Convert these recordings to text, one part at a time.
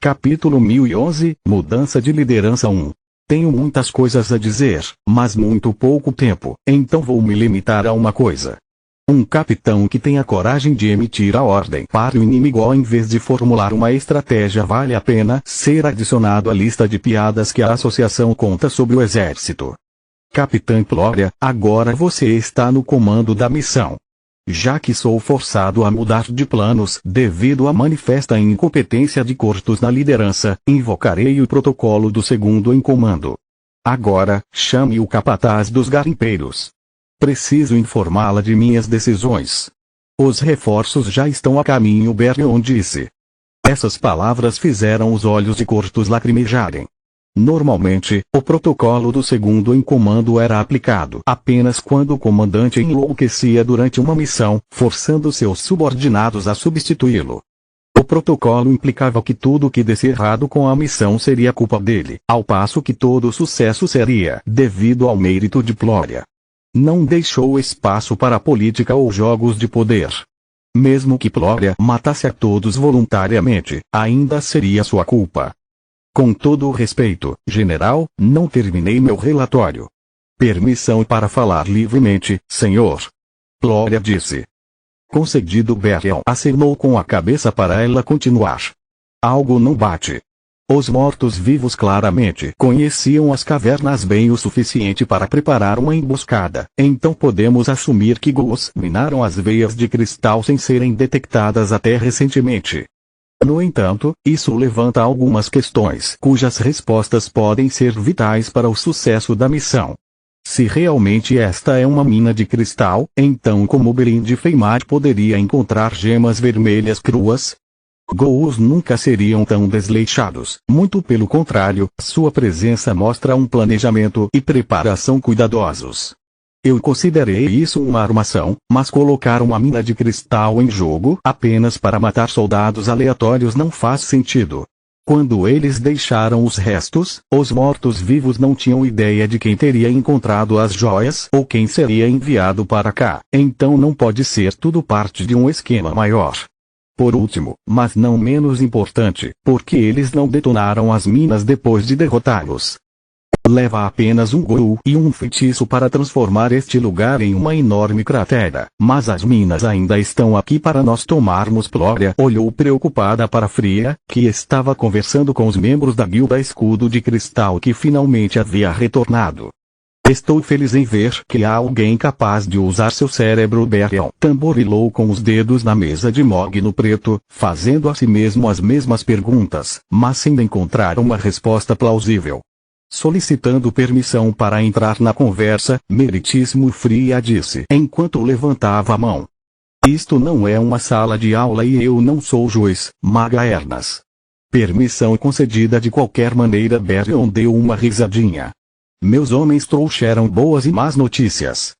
Capítulo 1011, Mudança de liderança 1. Tenho muitas coisas a dizer, mas muito pouco tempo, então vou me limitar a uma coisa. Um capitão que tenha coragem de emitir a ordem para o inimigo em vez de formular uma estratégia vale a pena ser adicionado à lista de piadas que a associação conta sobre o exército. Capitã Glória, agora você está no comando da missão. Já que sou forçado a mudar de planos devido à manifesta incompetência de Cortus na liderança, invocarei o protocolo do segundo em comando. Agora, chame o capataz dos garimpeiros. Preciso informá-la de minhas decisões. Os reforços já estão a caminho, Berion disse. Essas palavras fizeram os olhos de Cortus lacrimejarem. Normalmente, o protocolo do segundo em comando era aplicado apenas quando o comandante enlouquecia durante uma missão, forçando seus subordinados a substituí-lo. O protocolo implicava que tudo o que desse errado com a missão seria culpa dele, ao passo que todo o sucesso seria devido ao mérito de Glória. Não deixou espaço para política ou jogos de poder. Mesmo que Glória matasse a todos voluntariamente, ainda seria sua culpa. Com todo o respeito, general, não terminei meu relatório. Permissão para falar livremente, senhor. Glória disse. Concedido. Berion acenou com a cabeça para ela continuar. Algo não bate. Os mortos-vivos claramente conheciam as cavernas bem o suficiente para preparar uma emboscada, então podemos assumir que Gus minaram as veias de cristal sem serem detectadas até recentemente. No entanto, isso levanta algumas questões cujas respostas podem ser vitais para o sucesso da missão. Se realmente esta é uma mina de cristal, então como Belin de Feimar poderia encontrar gemas vermelhas cruas? Ghouls nunca seriam tão desleixados, muito pelo contrário, sua presença mostra um planejamento e preparação cuidadosos. Eu considerei isso uma armação, mas colocar uma mina de cristal em jogo apenas para matar soldados aleatórios não faz sentido. Quando eles deixaram os restos, os mortos-vivos não tinham ideia de quem teria encontrado as joias ou quem seria enviado para cá, então não pode ser tudo parte de um esquema maior. Por último, mas não menos importante, porque eles não detonaram as minas depois de derrotá-los. Leva apenas um ghoul e um feitiço para transformar este lugar em uma enorme cratera, mas as minas ainda estão aqui para nós tomarmos. Glória olhou preocupada para Fria, que estava conversando com os membros da Guilda Escudo de Cristal que finalmente havia retornado. Estou feliz em ver que há alguém capaz de usar seu cérebro. Berion tamborilou com os dedos na mesa de Mogno Preto, fazendo a si mesmo as mesmas perguntas, mas sem encontrar uma resposta plausível. Solicitando permissão para entrar na conversa, Meritíssimo Fria disse enquanto levantava a mão. Isto não é uma sala de aula e eu não sou juiz, Maga Ernas. Permissão concedida de qualquer maneira. Berion deu uma risadinha. Meus homens trouxeram boas e más notícias.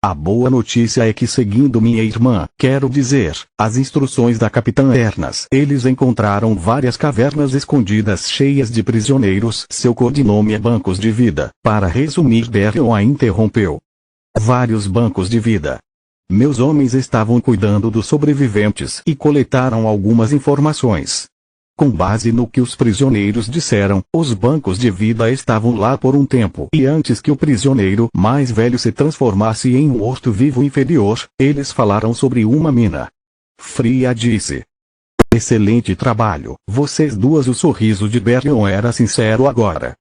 A boa notícia é que seguindo minha irmã, quero dizer, as instruções da Capitã Ernas, eles encontraram várias cavernas escondidas cheias de prisioneiros. Seu codinome é bancos de vida. Para resumir, Berion a interrompeu. Vários bancos de vida. Meus homens estavam cuidando dos sobreviventes e coletaram algumas informações. Com base no que os prisioneiros disseram, os bancos de vida estavam lá por um tempo e antes que o prisioneiro mais velho se transformasse em um morto-vivo inferior, eles falaram sobre uma mina. Fria disse. Excelente trabalho, vocês duas. O sorriso de Berion era sincero agora.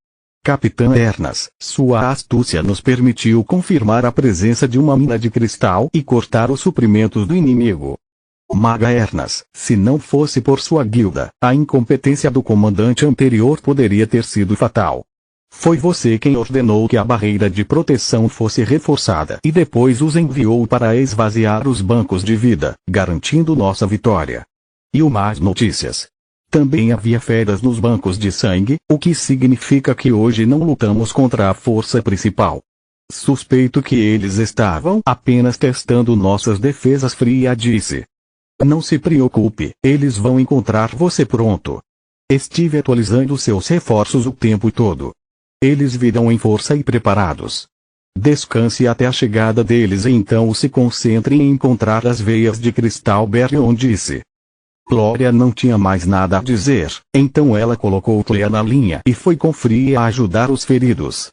Capitã Ernas, sua astúcia nos permitiu confirmar a presença de uma mina de cristal e cortar os suprimentos do inimigo. Maga Ernas, se não fosse por sua guilda, a incompetência do comandante anterior poderia ter sido fatal. Foi você quem ordenou que a barreira de proteção fosse reforçada e depois os enviou para esvaziar os bancos de vida, garantindo nossa vitória. E o más notícias. Também havia feras nos bancos de sangue, o que significa que hoje não lutamos contra a força principal. Suspeito que eles estavam apenas testando nossas defesas. Fria disse. Não se preocupe, eles vão encontrar você pronto. Estive atualizando seus reforços o tempo todo. Eles virão em força e preparados. Descanse até a chegada deles e então se concentre em encontrar as veias de cristal. Berion disse. Glória não tinha mais nada a dizer, então ela colocou Clea na linha e foi com Fria a ajudar os feridos.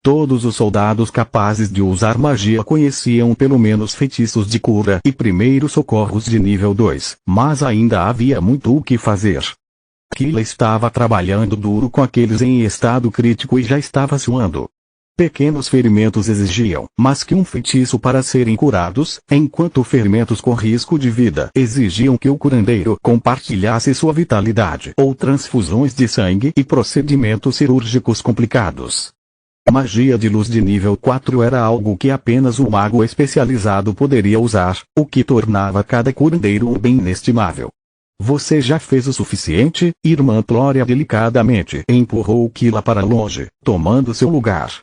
Todos os soldados capazes de usar magia conheciam pelo menos feitiços de cura e primeiros socorros de nível 2, mas ainda havia muito o que fazer. Kila estava trabalhando duro com aqueles em estado crítico e já estava suando. Pequenos ferimentos exigiam, mas que um feitiço para serem curados, enquanto ferimentos com risco de vida exigiam que o curandeiro compartilhasse sua vitalidade ou transfusões de sangue e procedimentos cirúrgicos complicados. Magia de luz de nível 4 era algo que apenas um mago especializado poderia usar, o que tornava cada curandeiro um bem inestimável. Você já fez o suficiente, irmã Glória delicadamente empurrou Kila para longe, tomando seu lugar.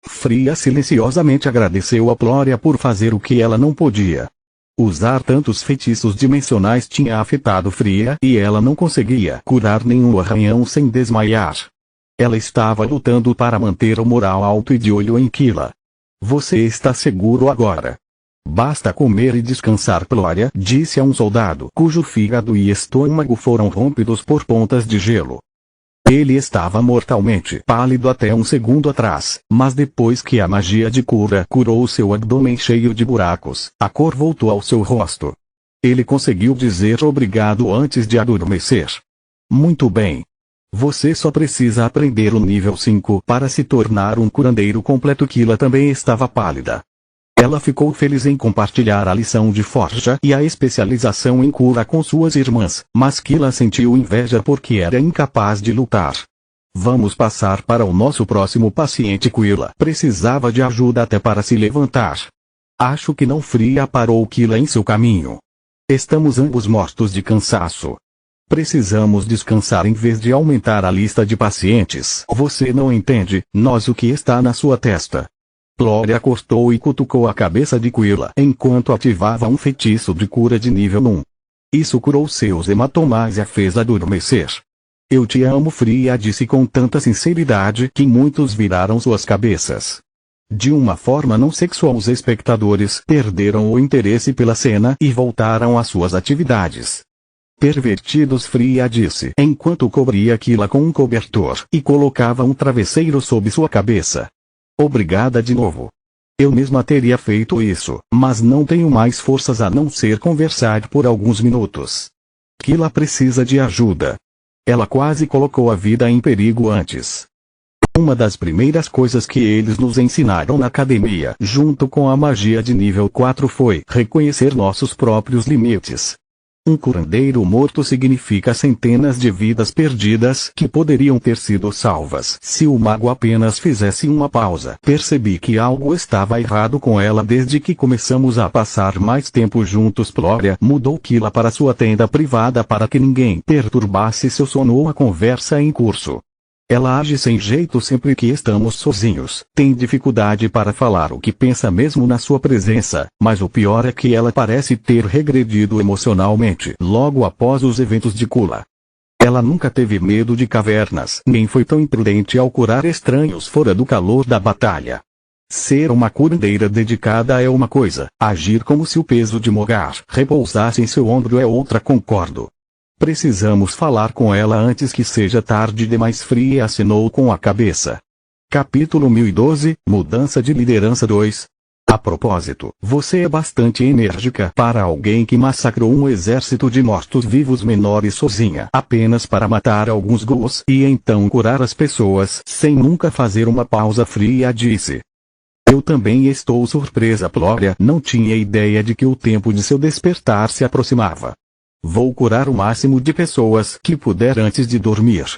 Fria silenciosamente agradeceu a Glória por fazer o que ela não podia. Usar tantos feitiços dimensionais tinha afetado Fria e ela não conseguia curar nenhum arranhão sem desmaiar. Ela estava lutando para manter o moral alto e de olho em Kila. Você está seguro agora. Basta comer e descansar, Glória disse a um soldado cujo fígado e estômago foram rompidos por pontas de gelo. Ele estava mortalmente pálido até um segundo atrás, mas depois que a magia de cura curou seu abdômen cheio de buracos, a cor voltou ao seu rosto. Ele conseguiu dizer obrigado antes de adormecer. Muito bem. Você só precisa aprender o nível 5 para se tornar um curandeiro completo. Kila também estava pálida. Ela ficou feliz em compartilhar a lição de forja e a especialização em cura com suas irmãs, mas Kila sentiu inveja porque era incapaz de lutar. Vamos passar para o nosso próximo paciente. Kila precisava de ajuda até para se levantar. Acho que não. Fria parou Kila em seu caminho. Estamos ambos mortos de cansaço. Precisamos descansar em vez de aumentar a lista de pacientes. Você não entende, o que está na sua testa. Glória cortou e cutucou a cabeça de Kila enquanto ativava um feitiço de cura de nível 1. Isso curou seus hematomas e a fez adormecer. Eu te amo, Fria disse com tanta sinceridade que muitos viraram suas cabeças. De uma forma não sexual, os espectadores perderam o interesse pela cena e voltaram às suas atividades. Pervertidos, Fria disse enquanto cobria Kila com um cobertor e colocava um travesseiro sob sua cabeça. Obrigada de novo. Eu mesma teria feito isso, mas não tenho mais forças a não ser conversar por alguns minutos. Kila precisa de ajuda. Ela quase colocou a vida em perigo antes. Uma das primeiras coisas que eles nos ensinaram na academia, junto com a magia de nível 4, foi reconhecer nossos próprios limites. Um curandeiro morto significa centenas de vidas perdidas que poderiam ter sido salvas se o mago apenas fizesse uma pausa. Percebi que algo estava errado com ela desde que começamos a passar mais tempo juntos. Glória mudou Kila para sua tenda privada para que ninguém perturbasse seu sono ou a conversa em curso. Ela age sem jeito sempre que estamos sozinhos, tem dificuldade para falar o que pensa mesmo na sua presença, mas o pior é que ela parece ter regredido emocionalmente logo após os eventos de Kula. Ela nunca teve medo de cavernas, nem foi tão imprudente ao curar estranhos fora do calor da batalha. Ser uma curandeira dedicada é uma coisa, agir como se o peso de Mogar repousasse em seu ombro é outra. Concordo. Precisamos falar com ela antes que seja tarde demais. Fria assinou com a cabeça. Capítulo 1012, Mudança de liderança 2. A propósito, você é bastante enérgica para alguém que massacrou um exército de mortos-vivos menores sozinha apenas para matar alguns ghouls e então curar as pessoas sem nunca fazer uma pausa. Fria disse. Eu também estou surpresa. Glória não tinha ideia de que o tempo de seu despertar se aproximava. Vou curar o máximo de pessoas que puder antes de dormir.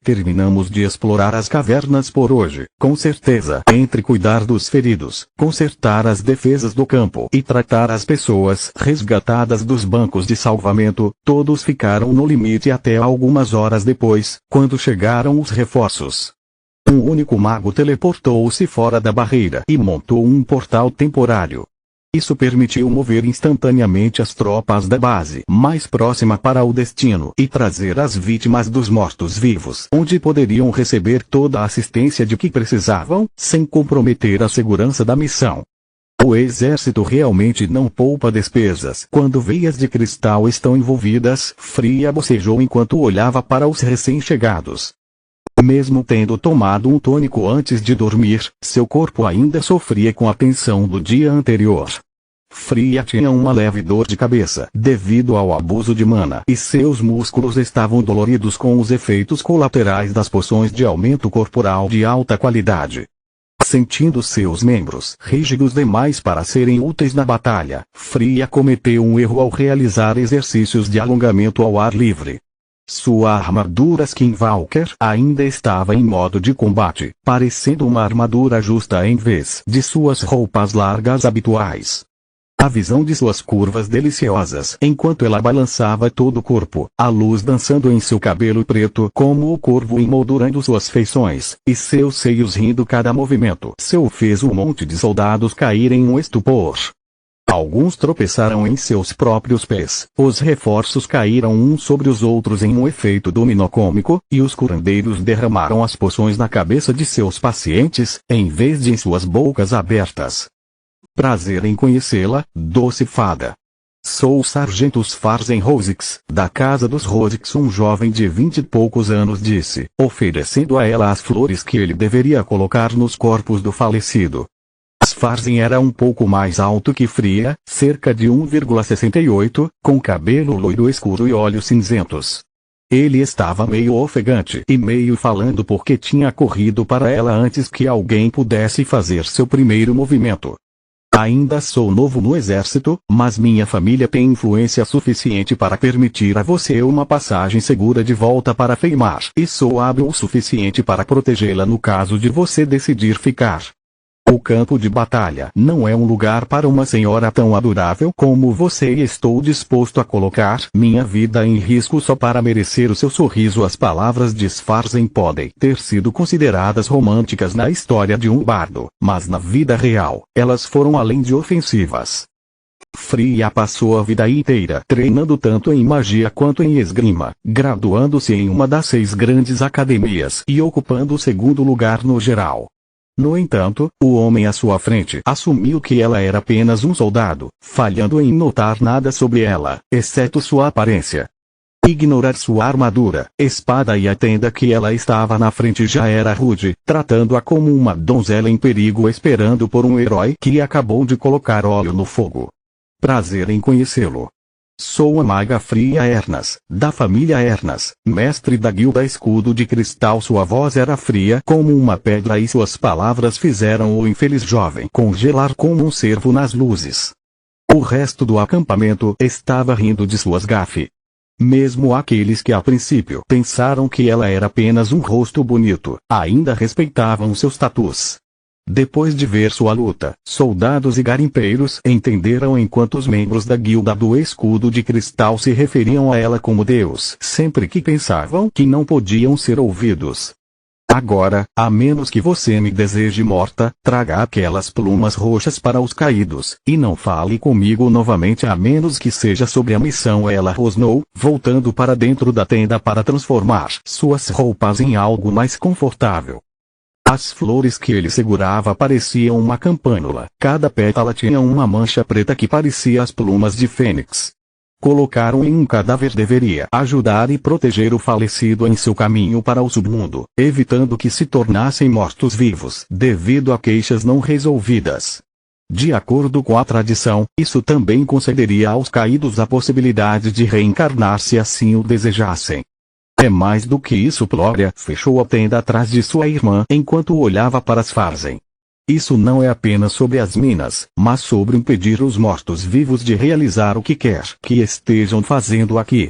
Terminamos de explorar as cavernas por hoje, com certeza. Entre cuidar dos feridos, consertar as defesas do campo e tratar as pessoas resgatadas dos bancos de salvamento, todos ficaram no limite até algumas horas depois, quando chegaram os reforços. Um único mago teleportou-se fora da barreira e montou um portal temporário. Isso permitiu mover instantaneamente as tropas da base mais próxima para o destino e trazer as vítimas dos mortos-vivos onde poderiam receber toda a assistência de que precisavam, sem comprometer a segurança da missão. O exército realmente não poupa despesas. Quando veias de cristal estão envolvidas, Fria bocejou enquanto olhava para os recém-chegados. Mesmo tendo tomado um tônico antes de dormir, seu corpo ainda sofria com a tensão do dia anterior. Fria tinha uma leve dor de cabeça devido ao abuso de mana e seus músculos estavam doloridos com os efeitos colaterais das poções de aumento corporal de alta qualidade. Sentindo seus membros rígidos demais para serem úteis na batalha, Fria cometeu um erro ao realizar exercícios de alongamento ao ar livre. Sua armadura Skinwalker ainda estava em modo de combate, parecendo uma armadura justa em vez de suas roupas largas habituais. A visão de suas curvas deliciosas enquanto ela balançava todo o corpo, a luz dançando em seu cabelo preto como o corvo emoldurando suas feições, e seus seios rindo cada movimento. Seu fez um monte de soldados cair em um estupor. Alguns tropeçaram em seus próprios pés, os reforços caíram uns sobre os outros em um efeito dominó cômico, e os curandeiros derramaram as poções na cabeça de seus pacientes, em vez de em suas bocas abertas. Prazer em conhecê-la, doce fada. Sou o sargento Sfarzen Rosix, da casa dos Rosix. Um jovem de 20 e poucos anos disse, oferecendo a ela as flores que ele deveria colocar nos corpos do falecido. Sfarzen era um pouco mais alto que Fria, cerca de 1,68, com cabelo loiro escuro e olhos cinzentos. Ele estava meio ofegante e meio falando porque tinha corrido para ela antes que alguém pudesse fazer seu primeiro movimento. Ainda sou novo no exército, mas minha família tem influência suficiente para permitir a você uma passagem segura de volta para Feimar. E sou hábil o suficiente para protegê-la no caso de você decidir ficar. O campo de batalha não é um lugar para uma senhora tão adorável como você e estou disposto a colocar minha vida em risco só para merecer o seu sorriso. As palavras de Sfarzen podem ter sido consideradas românticas na história de um bardo, mas na vida real, elas foram além de ofensivas. Fria passou a vida inteira treinando tanto em magia quanto em esgrima, graduando-se em uma das 6 grandes academias e ocupando o segundo lugar no geral. No entanto, o homem à sua frente assumiu que ela era apenas um soldado, falhando em notar nada sobre ela, exceto sua aparência. Ignorar sua armadura, espada e a tenda que ela estava na frente já era rude, tratando-a como uma donzela em perigo esperando por um herói que acabou de colocar óleo no fogo. Prazer em conhecê-lo. Sou a maga Fria Ernas, da família Ernas, mestre da guilda Escudo de Cristal. Sua voz era fria como uma pedra e suas palavras fizeram o infeliz jovem congelar como um cervo nas luzes. O resto do acampamento estava rindo de suas gafes. Mesmo aqueles que a princípio pensaram que ela era apenas um rosto bonito, ainda respeitavam seu status. Depois de ver sua luta, soldados e garimpeiros entenderam enquanto os membros da guilda do Escudo de Cristal se referiam a ela como Deus, sempre que pensavam que não podiam ser ouvidos. Agora, a menos que você me deseje morta, traga aquelas plumas roxas para os caídos, e não fale comigo novamente a menos que seja sobre a missão. Ela rosnou, voltando para dentro da tenda para transformar suas roupas em algo mais confortável. As flores que ele segurava pareciam uma campânula, cada pétala tinha uma mancha preta que parecia as plumas de fênix. Colocar-o em um cadáver deveria ajudar e proteger o falecido em seu caminho para o submundo, evitando que se tornassem mortos-vivos devido a queixas não resolvidas. De acordo com a tradição, isso também concederia aos caídos a possibilidade de reencarnar se assim o desejassem. É mais do que isso. Ploria fechou a tenda atrás de sua irmã enquanto olhava para Sfarzen. Isso não é apenas sobre as minas, mas sobre impedir os mortos-vivos de realizar o que quer que estejam fazendo aqui.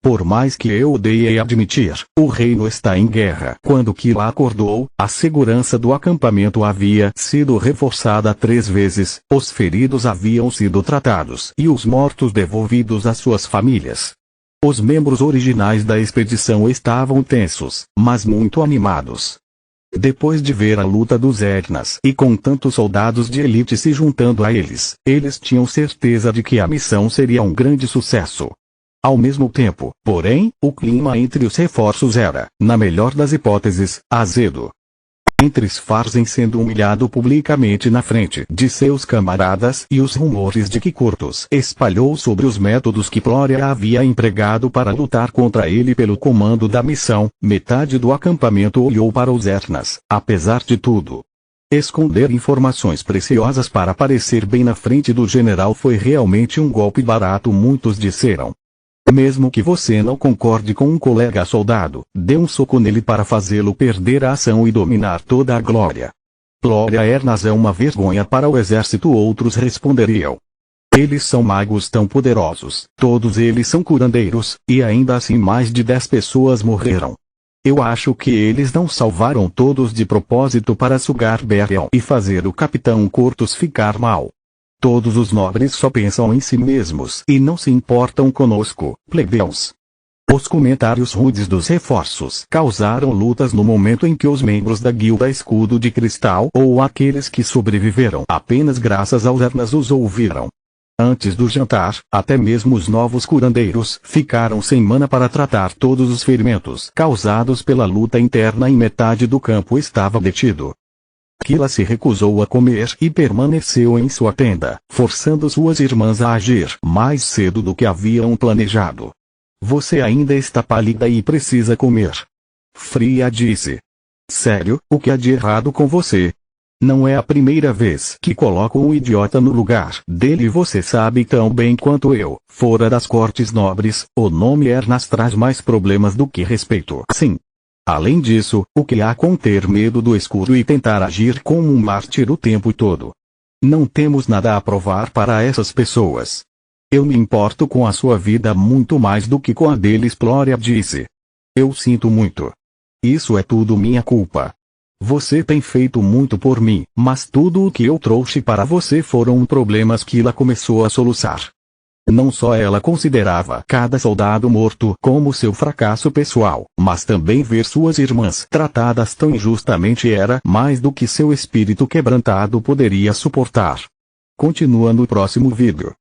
Por mais que eu odeie admitir, o reino está em guerra. Quando Kila acordou, a segurança do acampamento havia sido reforçada 3 vezes, os feridos haviam sido tratados e os mortos devolvidos às suas famílias. Os membros originais da expedição estavam tensos, mas muito animados. Depois de ver a luta dos Etnas e com tantos soldados de elite se juntando a eles, eles tinham certeza de que a missão seria um grande sucesso. Ao mesmo tempo, porém, o clima entre os reforços era, na melhor das hipóteses, azedo. Entre Svarzen sendo humilhado publicamente na frente de seus camaradas e os rumores de que Kurtos espalhou sobre os métodos que Floria havia empregado para lutar contra ele pelo comando da missão, metade do acampamento olhou para os Etnas. Apesar de tudo, esconder informações preciosas para aparecer bem na frente do general foi realmente um golpe barato, muitos disseram. Mesmo que você não concorde com um colega soldado, dê um soco nele para fazê-lo perder a ação e dominar toda a glória. Floria Ernas é uma vergonha para o exército, outros responderiam. Eles são magos tão poderosos, todos eles são curandeiros, e ainda assim mais de 10 pessoas morreram. Eu acho que eles não salvaram todos de propósito para sugar Berial e fazer o capitão Kurtos ficar mal. Todos os nobres só pensam em si mesmos e não se importam conosco, plebeus. Os comentários rudes dos reforços causaram lutas no momento em que os membros da Guilda Escudo de Cristal ou aqueles que sobreviveram apenas graças aos Ernas os ouviram. Antes do jantar, até mesmo os novos curandeiros ficaram sem mana para tratar todos os ferimentos causados pela luta interna e metade do campo estava detido. Kila se recusou a comer e permaneceu em sua tenda, forçando suas irmãs a agir mais cedo do que haviam planejado. Você ainda está pálida e precisa comer. Fria disse. Sério, o que há de errado com você? Não é a primeira vez que coloco um idiota no lugar dele e você sabe tão bem quanto eu. Fora das cortes nobres, o nome Ernas traz mais problemas do que respeito. Sim. Além disso, o que há com ter medo do escuro e tentar agir como um mártir o tempo todo? Não temos nada a provar para essas pessoas. Eu me importo com a sua vida muito mais do que com a deles, Floria disse. Eu sinto muito. Isso é tudo minha culpa. Você tem feito muito por mim, mas tudo o que eu trouxe para você foram problemas que ela começou a soluçar. Não só ela considerava cada soldado morto como seu fracasso pessoal, mas também ver suas irmãs tratadas tão injustamente era mais do que seu espírito quebrantado poderia suportar. Continua no próximo vídeo.